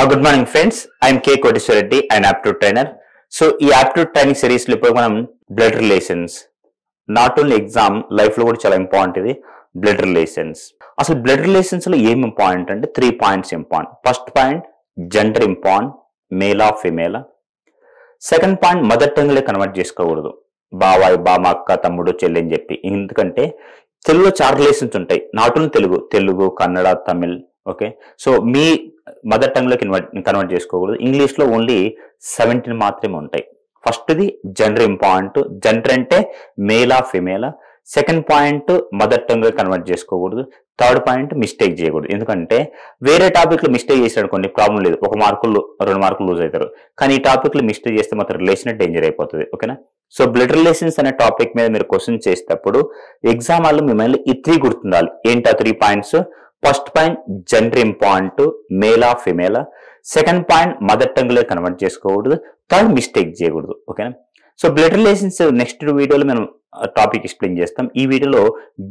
Good morning, friends. I am K. Kodishwareddy, an aptitude trainer. So, ఈ aptitude training series లో ఇప్పుడు మనం blood relations, not only exam life లో కూడా చాలా ఇంపార్టెంట్ ఇది బ్లడ్ రిలేషన్స్. అసలు బ్లడ్ రిలేషన్స్ లో ఏం ఇంపార్టెంట్ అంటే 3 points important. First point gender important, మేలా ఫిమేలా. సెకండ్ పాయింట్ మదర్ టంగ్ లే కన్వర్ట్ చేసుకోకూడదు, బాబాయ్ బామ అక్క తమ్ముడు చెల్లి అని చెప్పి. ఎందుకంటే తెలుగులో చాలా రిలేషన్స్ ఉంటాయి, not only Telugu Kannada Tamil. Okay, so me mother tongue లో కన్వర్ట్ చేసుకోకూడదు. ఇంగ్లీష్ లో ఓన్లీ 17 మాత్రమే ఉంటాయి. ఫస్ట్ది జెండర్ ఇంపార్టెంట్, జెండర్ అంటే మేలా ఫిమేలా. సెకండ్ పాయింట్ మదర్ టంగ్ లో కన్వర్ట్ చేసుకోకూడదు. థర్డ్ పాయింట్ మిస్టేక్ చేయకూడదు. ఎందుకంటే వేరే టాపిక్ లో మిస్టేక్ చేసాడు కొన్ని ప్రాబ్లం లేదు, 1 మార్కులు 2 మార్కులు లూజ్ అవుతారు. కానీ ఈ టాపిక్ లో మిస్టేక్ చేస్తే మాత్రం రిలేషన్ డేంజర్ అయిపోతుంది. ఓకేనా. సో బ్లడ్ రిలేషన్స్ అనే టాపిక్ మీద మీరు క్వశ్చన్ చేసేటప్పుడు ఎగ్జామ్ వాళ్ళు మిమ్మల్ని ఈ 3 గుర్తుండాలి. ఏంటి ఆ 3 points? First point gender important, మేలా ఫిమేలా. సెకండ్ పాయింట్ మదర్ టంగ్ లో కన్వర్ట్ చేసుకోకూడదు. థర్డ్ మిస్టేక్ చేయకూడదు. ఓకేనా. సో బ్లడ్ రిలేషన్స్ నెక్స్ట్ వీడియోలో మనం టాపిక్ ఎక్స్ప్లెయిన్ చేస్తాం. ఈ వీడియోలో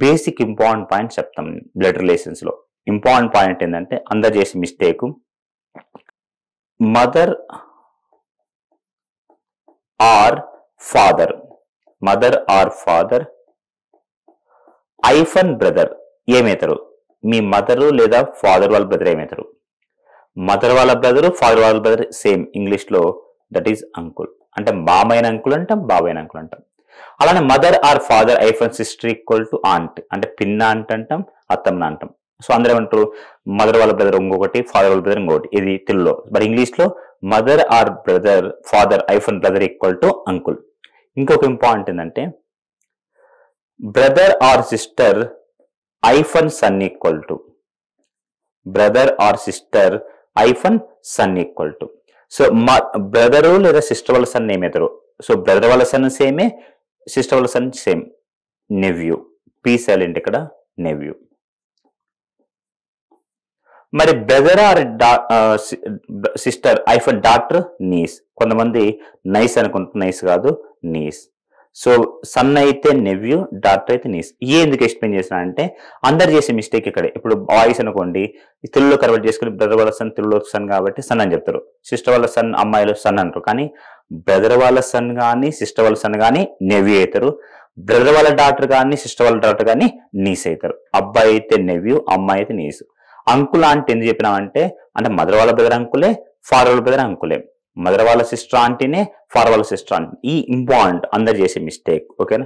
బేసిక్ ఇంపార్టెంట్ పాయింట్స్ చెప్తాం. బ్లడ్ రిలేషన్స్ లో ఇంపార్టెంట్ పాయింట్ ఏంటంటే అందరు చేసే mistake, mother or father hyphen brother ఏమవుతారు? మీ మదరు లేదా ఫాదర్ వాళ్ళ బ్రదర్ ఏమవుతారు? మదర్ వాళ్ళ బ్రదరు ఫాదర్ వాళ్ళ బ్రదర్ సేమ్. ఇంగ్లీష్ లో దట్ ఈస్ అంకుల్. అంటే మామైన అంకుల్ అంటాం, బాబాయిన అంకుల్ అంటాం. అలానే mother or father hyphen sister equal to aunt, అంటే పిన్న అంట అంటాం, అత్తమ్మ అంటాం. సో అందరూ ఏమంటారు? మదర్ వాళ్ళ బ్రదర్ ఇంకొకటి, ఫాదర్ వాళ్ళ బ్రదర్ ఇంకొకటి. ఇది తెలుగులో. మరి ఇంగ్లీష్ లో mother or brother father hyphen brother equal to uncle. ఇంకొక ఇంపార్టెంట్ ఏంటంటే brother or sister hyphen son equal to, brother or sister hyphen son equal to. So brother లేదా సిస్టర్ వాళ్ళ సన్ ఏమవుతారు? సో బ్రదర్ వాళ్ళ son సేమే, sister వాళ్ళ son same. Nephew, P silent ఇక్కడ, nephew. మరి brother or sister hyphen daughter niece. కొంతమంది nice అనుకుంటారు, నైస్ కాదు, నీస్. సో సన్ అయితే నెవ్యూ, డాటర్ అయితే నీస్. ఎందుకు ఎక్స్ప్లెయిన్ చేసిన అంటే అందరు చేసే మిస్టేక్ ఇక్కడ. ఇప్పుడు బాయ్స్ అనుకోండి, తెలుగులో కన్వర్ట్ చేసుకుని బ్రదర్ వాళ్ళ సన్ తెలుగులో సన్ కాబట్టి సన్ అని చెప్తారు. సిస్టర్ వాళ్ళ సన్ అమ్మాయిలు సన్ అంటారు. కానీ బ్రదర్ వాళ్ళ సన్ కానీ సిస్టర్ వాళ్ళ సన్ కానీ నెవ్యూ అవుతారు. బ్రదర్ వాళ్ళ డాటర్ కానీ సిస్టర్ వాళ్ళ డాటర్ కానీ నీస్ అవుతారు. అబ్బాయి అయితే నెవ్యూ, అమ్మాయి అయితే నీస్. అంకుల్ అంటే ఎందుకు చెప్పినామంటే అంటే మదర్ వాళ్ళ బ్రదర్ అంకులే, ఫాదర్ వాళ్ళ బ్రదర్ అంకులే. మదర్ వాళ్ళ సిస్టర్ ఆంటీనే, ఫాదర్ వాళ్ళ సిస్టర్ ఆంటీ. ఈ ఇంపార్టెంట్ అందరు చేసే మిస్టేక్. ఓకేనా.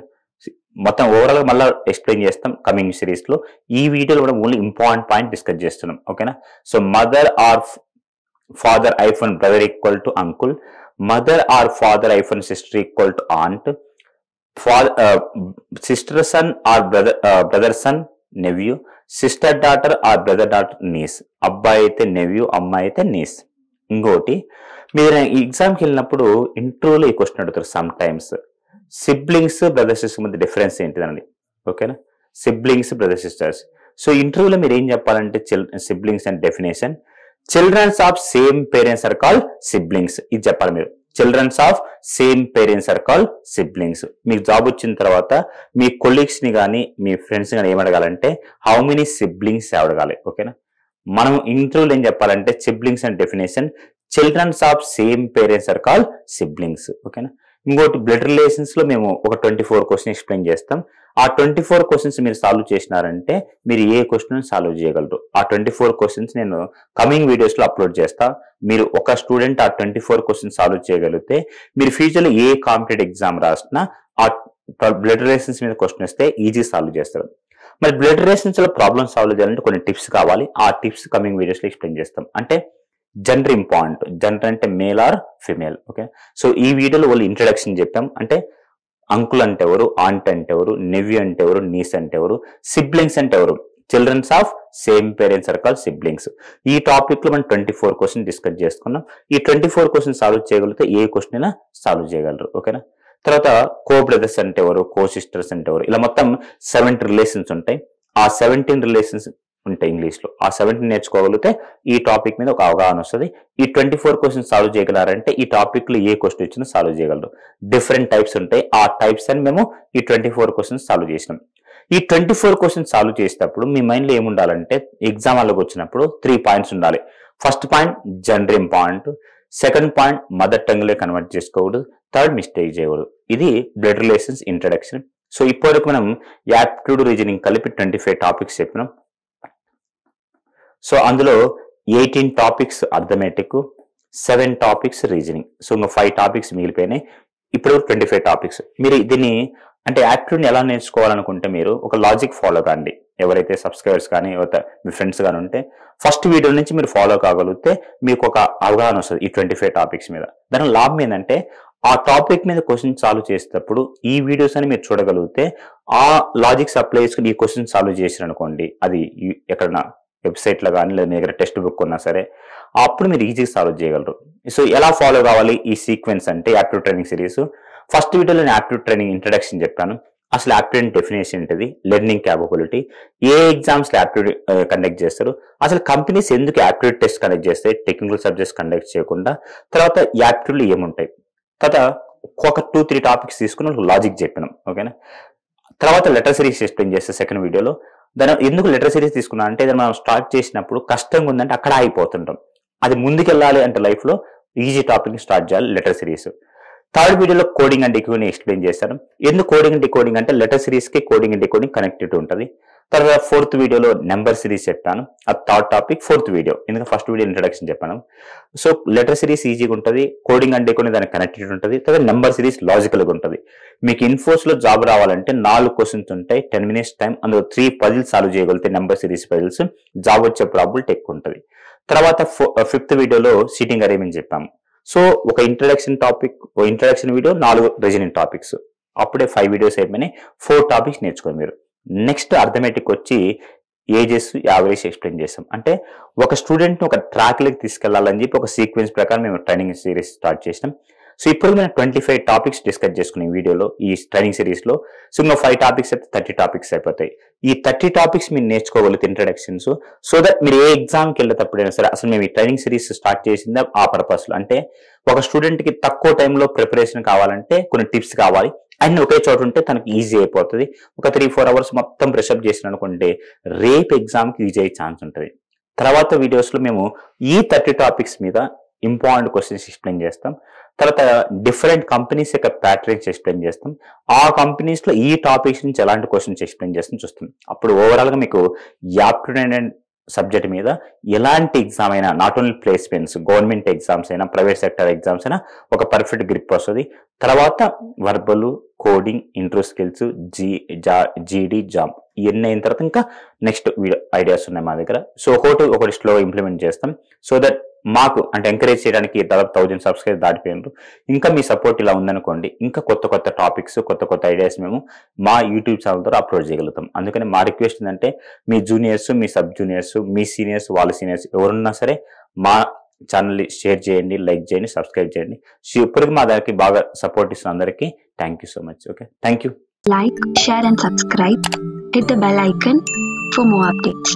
మొత్తం ఓవరాల్ గా మళ్ళీ ఎక్స్ప్లెయిన్ చేస్తాం కమింగ్ సిరీస్ లో. ఈ వీడియోలో కూడా ఓన్లీ ఇంపార్టెంట్ పాయింట్ డిస్కస్ చేస్తున్నాం. ఓకేనా. So mother or father hyphen brother equal to uncle, mother or father hyphen sister equal to aunt, sister son or brother son nephew, sister daughter or brother daughter niece. అబ్బాయి అయితే nephew, అమ్మాయి అయితే knees. ఇంకోటి, మీరు ఎగ్జామ్కి వెళ్ళినప్పుడు ఇంటర్వ్యూలో ఈ క్వశ్చన్ అడుగుతారు some times, siblings brother sister మధ్య డిఫరెన్స్ ఏంటిదండి. ఓకేనా. Siblings brother sisters. సో ఇంటర్వ్యూలో మీరు ఏం చెప్పాలంటే siblings and definition, childrens of same parents are called siblings. ఇది చెప్పాలి మీరు. Childrens of same parents are called siblings. మీకు జాబ్ వచ్చిన తర్వాత మీ కొలీగ్స్ ని కానీ మీ ఫ్రెండ్స్ కానీ ఏం అడగాలంటే హౌ మెనీ సిబ్లింగ్స్ అడగాలి. ఓకేనా. మనం ఇంటర్వ్యూలో ఏం చెప్పాలంటే siblings and definition, childrens of same parents are called siblings. ఓకేనా. ఇంకోటి బ్లడ్ రిలేషన్స్ లో మేము ఒక 24 క్వశ్చన్ ఎక్స్ప్లెయిన్ చేస్తాం. ఆ 24 క్వశ్చన్స్ మీరు సాల్వ్ చేసినారంటే మీరు ఏ క్వశ్చన్ సాల్వ్ చేయగలరు. ఆ 24 క్వశ్చన్స్ నేను కమింగ్ వీడియోస్ లో అప్లోడ్ చేస్తా. మీరు ఒక స్టూడెంట్ ఆ 24 క్వశ్చన్స్ సాల్వ్ చేయగలిగితే మీరు ఫ్యూచర్ లో ఏ కాంపిటేటివ్ ఎగ్జామ్ రాసినా ఆ బ్లడ్ రిలేషన్స్ మీద క్వశ్చన్ వస్తే ఈజీ సాల్వ్ చేస్తారు. మరి బ్లడ్ రిలేషన్స్ లో ప్రాబ్లమ్ సాల్వ్ చేయాలంటే కొన్ని టిప్స్ కావాలి. ఆ టిప్స్ కమింగ్ వీడియోస్ లో ఎక్స్ప్లెయిన్ చేస్తాం. అంటే జెండర్ ఇంపార్టెంట్, జెండర్ అంటే male or female. Okay. So ఈ వీడియోలో వాళ్ళు ఇంట్రడక్షన్ చెప్పాం. అంటే అంకుల్ అంటే ఎవరు, ఆంట్ అంటే ఎవరు, నెవ్యూ అంటే ఎవరు, నీస్ అంటే ఎవరు, సిబ్లింగ్స్ అంటే ఎవరు, childrens of same parents are called siblings. ఈ టాపిక్ లో మనం 24 క్వశ్చన్ డిస్కస్ చేసుకున్నాం. ఈ 24 క్వశ్చన్ సాల్వ్ చేయగలిగితే ఏ క్వశ్చన్ అయినా సాల్వ్ చేయగలరు. ఓకేనా. తర్వాత కో బ్రదర్స్ అంటే ఎవరు, కో సిస్టర్స్ అంటే ఎవరు, ఇలా మొత్తం 70 రిలేషన్స్ ఉంటాయి. ఆ 17 రిలేషన్స్ ఉంటాయి ఇంగ్లీష్ లో. ఆ 17 నేర్చుకోగలిగితే ఈ టాపిక్ మీద ఒక అవగాహన వస్తుంది. ఈ 24 క్వశ్చన్ సాల్వ్ చేయగలరంటే ఈ టాపిక్ లో ఏ క్వశ్చన్ ఇచ్చినా సాల్వ్ చేయగలరు. డిఫరెంట్ టైప్స్ ఉంటాయి. ఆ టైప్స్ అని మేము ఈ 24 క్వశ్చన్స్ సాల్వ్ చేసినాం. ఈ 24 క్వశ్చన్స్ సాల్వ్ చేసేటప్పుడు మీ మైండ్ లో ఏముండాలంటే ఎగ్జామ్ వాళ్ళకి వచ్చినప్పుడు 3 పాయింట్స్ ఉండాలి. First point gender important, second point mother tongue లో కన్వర్ట్ చేసుకోకూడదు, థర్డ్ మిస్టేక్ చేయకూడదు. ఇది బ్లడ్ రిలేషన్స్ ఇంట్రడక్షన్. సో ఇప్పటివరకు మనం యాప్టిట్యూడ్ రీజనింగ్ కలిపి 25 టాపిక్స్ చెప్పినాం. సో అందులో 18 topics arithmetic, 7 topics reasoning. So ఇంకా 5 టాపిక్స్ మిగిలిపోయినాయి. ఇప్పుడు 25 టాపిక్స్. మీరు దీన్ని అంటే యాప్టిట్యూడ్ని ఎలా నేర్చుకోవాలనుకుంటే మీరు ఒక లాజిక్ ఫాలో కాండి. ఎవరైతే సబ్స్క్రైబర్స్ కానీ మీ ఫ్రెండ్స్ కానీ ఉంటే ఫస్ట్ వీడియో నుంచి మీరు ఫాలో కాగలిగితే మీకు ఒక అవగాహన వస్తుంది ఈ 25 టాపిక్స్ మీద. దాని లాభం ఏంటంటే ఆ టాపిక్ మీద క్వశ్చన్ సాల్వ్ చేసేటప్పుడు ఈ వీడియోస్ అని మీరు చూడగలిగితే ఆ లాజిక్స్ అప్లై చేసుకుని ఈ క్వశ్చన్ సాల్వ్ చేసారు అనుకోండి, అది ఎక్కడన్నా వెబ్సైట్లో కానీ లేదా మీ దగ్గర టెక్స్ట్ బుక్ ఉన్నా సరే అప్పుడు మీరు ఈజీగా సాల్వ్ చేయగలరు. సో ఎలా ఫాలో కావాలి ఈ సీక్వెన్స్ అంటే యాప్టిట్యూడ్ ట్రైనింగ్ సిరీస్. ఫస్ట్ వీడియోలో నేను యాప్టిట్యూడ్ ట్రైనింగ్ ఇంట్రడక్షన్ చెప్పాను. అసలు యాప్టిట్యూడ్ డెఫినేషన్ ఏంటిది, లెర్నింగ్ క్యాపబిలిటీ, ఏ ఎగ్జామ్స్ లో యాప్టిట్యూడ్ కండక్ట్ చేస్తారు, అసలు కంపెనీస్ ఎందుకు యాప్టిట్యూడ్ టెస్ట్ కండక్ట్ చేస్తాయి టెక్నికల్ సబ్జెక్ట్స్ కండక్ట్ చేయకుండా, తర్వాత యాప్టిట్యూడ్లు ఏముంటాయి, తర్వాత ఒక 2-3 టాపిక్స్ తీసుకుని లాజిక్ చెప్పినాం. ఓకేనా. తర్వాత లెటర్ సిరీస్ ఎక్స్ప్లెయిన్ చేస్తే సెకండ్ వీడియోలో. దాని ఎందుకు లెటర్ సిరీస్ తీసుకున్నా అంటే మనం స్టార్ట్ చేసినప్పుడు కష్టంగా ఉందంటే అక్కడ అయిపోతుంటాం. అది ముందుకెళ్ళాలి అంటే లైఫ్ లో ఈజీ టాపిక్ స్టార్ట్ చేయాలి లెటర్ సిరీస్. థర్డ్ వీడియోలో కోడింగ్ అండ్ డికోడింగ్ ఎక్స్ప్లెయిన్ చేస్తాను. ఎందుకు కోడింగ్ అండ్ డికోడింగ్ అంటే లెటర్ సిరీస్ కి కోడింగ్ అండ్ డికోడింగ్ కనెక్టెడ్ ఉంటుంది. తర్వాత ఫోర్త్ వీడియోలో నెంబర్ సిరీస్ చెప్పాను. అది థర్డ్ టాపిక్ ఫోర్త్ వీడియో. ఎందుకంటే ఫస్ట్ వీడియో ఇంట్రడక్షన్ చెప్పాను. సో లెటర్ సిరీస్ ఈజీగా ఉంటుంది, కోడింగ్ అండ్ డికోడింగ్ దానికి కనెక్టెడ్ ఉంటుంది, తర్వాత నెంబర్ సిరీస్ లాజికల్ గా ఉంటుంది. మీకు ఇన్ఫోస్ లో జాబ్ రావాలంటే 4 క్వశ్చన్స్ ఉంటాయి, 10 minutes టైం, అందులో 3 పజిల్స్ సాల్వ్ చేయగలిగితే నెంబర్ సిరీస్ పజిల్స్ జాబ్ వచ్చే ప్రాబిలిటీ ఎక్కువ ఉంటుంది. తర్వాత ఫిఫ్త్ వీడియోలో సీటింగ్ అరేంజ్మెంట్ చెప్పాము. సో ఒక introduction topic, introduction video, 4 reasoning topics, అప్పుడే 5 వీడియోస్ అయిపోయినాయి. 4 టాపిక్స్ నేర్చుకోండి మీరు. నెక్స్ట్ అర్థమెటిక్ వచ్చి ఏజెస్, యావరేజ్ ఎక్స్ప్లెయిన్ చేస్తాం. అంటే ఒక స్టూడెంట్ ని ఒక ట్రాక్ లకి తీసుకెళ్లాలని చెప్పి ఒక సీక్వెన్స్ ప్రకారం మేము ట్రైనింగ్ సిరీస్ స్టార్ట్ చేసినాం. సో ఇప్పుడు మేము 25 టాపిక్స్ డిస్కస్ చేసుకున్నాం ఈ వీడియోలో, ఈ ట్రైనింగ్ సిరీస్ లో. సో ఇంకా 5 టాపిక్స్ అయితే 30 టాపిక్స్ అయిపోతాయి. ఈ 30 టాపిక్స్ మీరు నేర్చుకోగలిగితే ఇంట్రడక్షన్స్, సో దట్ మీరు ఏ ఎగ్జామ్కి వెళ్ళేటప్పుడైనా సరే, అసలు మేము ఈ ట్రైనింగ్ సిరీస్ స్టార్ట్ చేసిందే ఆ పర్పస్ లో. అంటే ఒక స్టూడెంట్ కి తక్కువ టైంలో ప్రిపరేషన్ కావాలంటే కొన్ని టిప్స్ కావాలి, అన్ని ఒకే చోట ఉంటే తనకి ఈజీ అయిపోతుంది. ఒక 3-4 అవర్స్ మొత్తం ప్రెషప్ చేసిన అనుకుంటే రేపు ఎగ్జామ్కి ఈజీ అయ్యే ఛాన్స్ ఉంటుంది. తర్వాత వీడియోస్ లో మేము ఈ 30 టాపిక్స్ మీద ఇంపార్టెంట్ క్వశ్చన్స్ ఎక్స్ప్లెయిన్ చేస్తాం. తర్వాత డిఫరెంట్ కంపెనీస్ యొక్క ప్యాటర్న్స్ ఎక్స్ప్లెయిన్ చేస్తాం. ఆ కంపెనీస్ లో ఈ టాపిక్స్ నుంచి ఎలాంటి క్వశ్చన్స్ ఎక్స్ప్లెయిన్ చేస్తాం చూస్తాం. అప్పుడు ఓవరాల్ గా మీకు యాప్టిట్యూడ్ సబ్జెక్ట్ మీద ఎలాంటి ఎగ్జామ్ అయినా, not only placements, government exams అయినా, ప్రైవేట్ సెక్టర్ ఎగ్జామ్స్ అయినా ఒక పర్ఫెక్ట్ గ్రిప్ వస్తుంది. తర్వాత వర్బల్, కోడింగ్, ఇంట్రో స్కిల్స్, జీడీ, జామ్ ఇవన్నీ అయిన తర్వాత ఇంకా నెక్స్ట్ ఐడియాస్ ఉన్నాయి మా దగ్గర. సో ఒకటి స్లో ఇంప్లిమెంట్ చేస్తాం. సో దట్ మాకు అంటే ఎంకరేజ్ చేయడానికి దాదాపు 1000 సబ్స్క్రైబర్ దాటిపోయినారు. ఇంకా మీ సపోర్ట్ ఇలా ఉందనుకోండి, ఇంకా కొత్త టాపిక్స్, కొత్త ఐడియాస్ మేము మా యూట్యూబ్ ఛానల్ ద్వారా అప్లోడ్ చేయగలుగుతాం. అందుకని మా రిక్వెస్ట్ ఏంటంటే మీ జూనియర్స్, మీ సబ్ జూనియర్స్, మీ సీనియర్స్, వాళ్ళ సీనియర్స్ ఎవరున్నా సరే మా ఛానల్ని షేర్ చేయండి, లైక్ చేయండి, సబ్స్క్రైబ్ చేయండి. ఇప్పటికి మా దానికి బాగా సపోర్ట్ ఇస్తున్న అందరికీ thank you so much. Okay, thank you. Like, share and subscribe. Hit the bell icon for more updates.